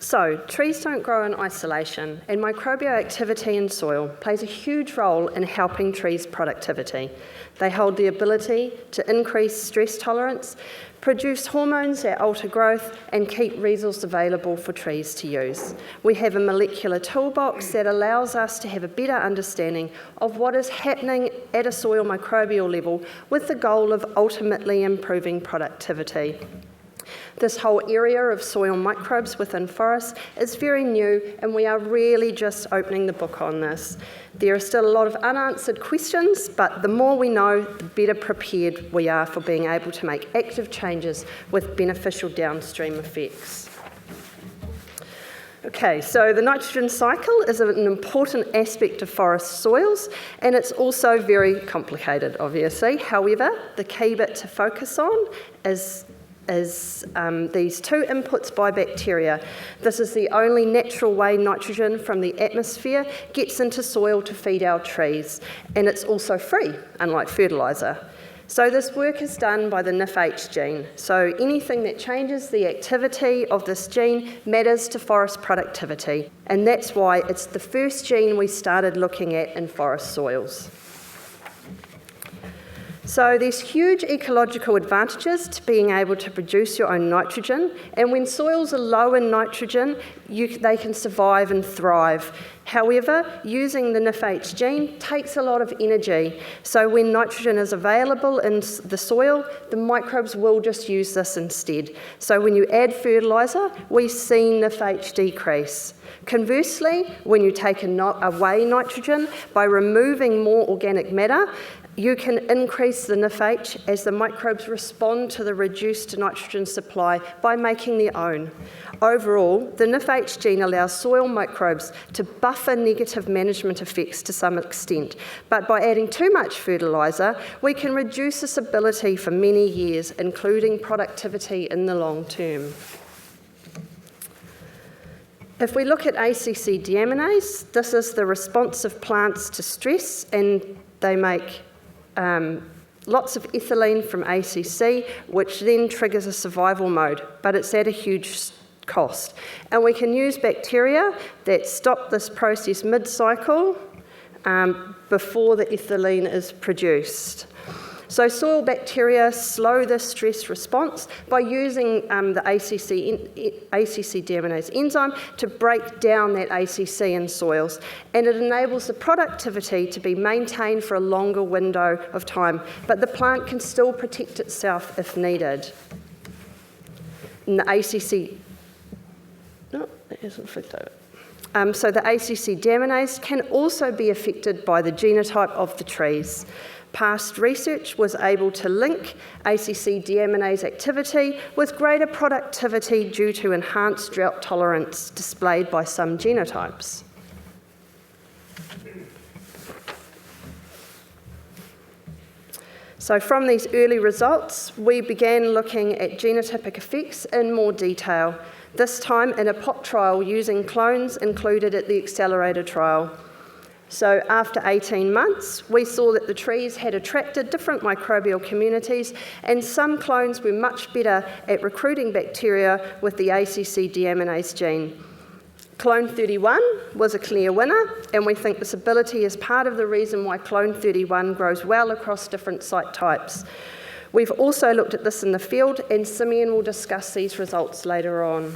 So, trees don't grow in isolation, and microbial activity in soil plays a huge role in helping trees' productivity. They hold the ability to increase stress tolerance, produce hormones that alter growth, and keep resources available for trees to use. We have a molecular toolbox that allows us to have a better understanding of what is happening at a soil microbial level with the goal of ultimately improving productivity. This whole area of soil microbes within forests is very new, and we are really just opening the book on this. There are still a lot of unanswered questions, but the more we know, the better prepared we are for being able to make active changes with beneficial downstream effects. Okay, so the nitrogen cycle is an important aspect of forest soils, and it's also very complicated, obviously. However, the key bit to focus on is these two inputs by bacteria. This is the only natural way nitrogen from the atmosphere gets into soil to feed our trees, and it's also free, unlike fertiliser. So this work is done by the NFH gene. So anything that changes the activity of this gene matters to forest productivity, and that's why it's the first gene we started looking at in forest soils. So there's huge ecological advantages to being able to produce your own nitrogen, and when soils are low in nitrogen, they can survive and thrive. However, using the NFH gene takes a lot of energy, so when nitrogen is available in the soil, the microbes will just use this instead. So when you add fertiliser, we see NFH decrease. Conversely, when you take away nitrogen by removing more organic matter, you can increase the NFH as the microbes respond to the reduced nitrogen supply by making their own. Overall, the NFH gene allows soil microbes to buffer negative management effects to some extent, but by adding too much fertiliser, we can reduce this ability for many years, including productivity in the long term. If we look at ACC deaminase, this is the response of plants to stress, and they make lots of ethylene from ACC, which then triggers a survival mode, but it's at a huge cost. And we can use bacteria that stop this process mid-cycle before the ethylene is produced. So soil bacteria slow this stress response by using the ACC deaminase enzyme to break down that ACC in soils, and it enables the productivity to be maintained for a longer window of time, but the plant can still protect itself if needed. And the ACC, no, it hasn't flipped over. So the ACC deaminase can also be affected by the genotype of the trees. Past research was able to link ACC deaminase activity with greater productivity due to enhanced drought tolerance displayed by some genotypes. So from these early results, we began looking at genotypic effects in more detail, this time in a pot trial using clones included at the accelerator trial. So after 18 months, we saw that the trees had attracted different microbial communities, and some clones were much better at recruiting bacteria with the ACC deaminase gene. Clone 31 was a clear winner, and we think this ability is part of the reason why clone 31 grows well across different site types. We've also looked at this in the field, and Simeon will discuss these results later on.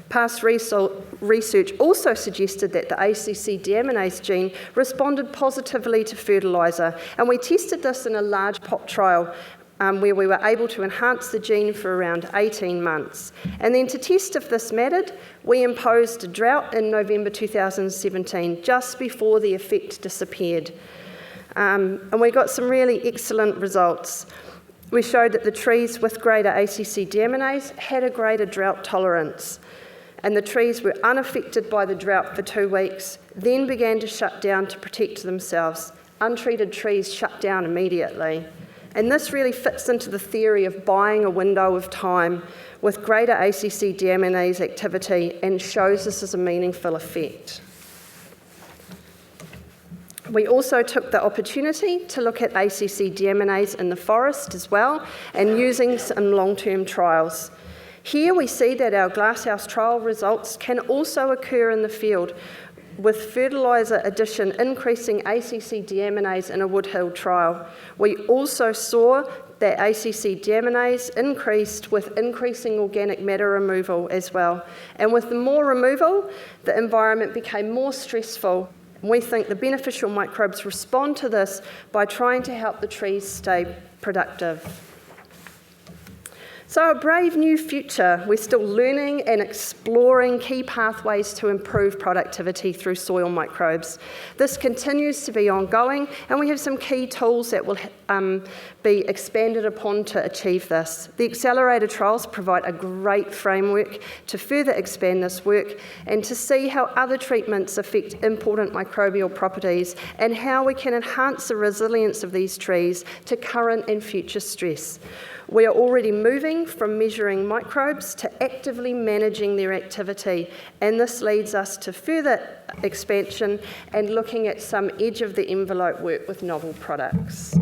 Past research also suggested that the ACC deaminase gene responded positively to fertiliser, and we tested this in a large pot trial where we were able to enhance the gene for around 18 months. And then to test if this mattered, we imposed a drought in November 2017, just before the effect disappeared. And we got some really excellent results. We showed that the trees with greater ACC deaminase had a greater drought tolerance, and the trees were unaffected by the drought for 2 weeks, then began to shut down to protect themselves. Untreated trees shut down immediately. And this really fits into the theory of buying a window of time with greater ACC deaminase activity, and shows this as a meaningful effect. We also took the opportunity to look at ACC deaminase in the forest as well, and using some long-term trials. Here we see that our glasshouse trial results can also occur in the field, with fertiliser addition increasing ACC deaminase in a Woodhill trial. We also saw that ACC deaminase increased with increasing organic matter removal as well. And with the more removal, the environment became more stressful. We think the beneficial microbes respond to this by trying to help the trees stay productive. So a brave new future. We're still learning and exploring key pathways to improve productivity through soil microbes. This continues to be ongoing, and we have some key tools that will be expanded upon to achieve this. The accelerated trials provide a great framework to further expand this work and to see how other treatments affect important microbial properties and how we can enhance the resilience of these trees to current and future stress. We are already moving from measuring microbes to actively managing their activity, and this leads us to further expansion and looking at some edge-of-the-envelope work with novel products.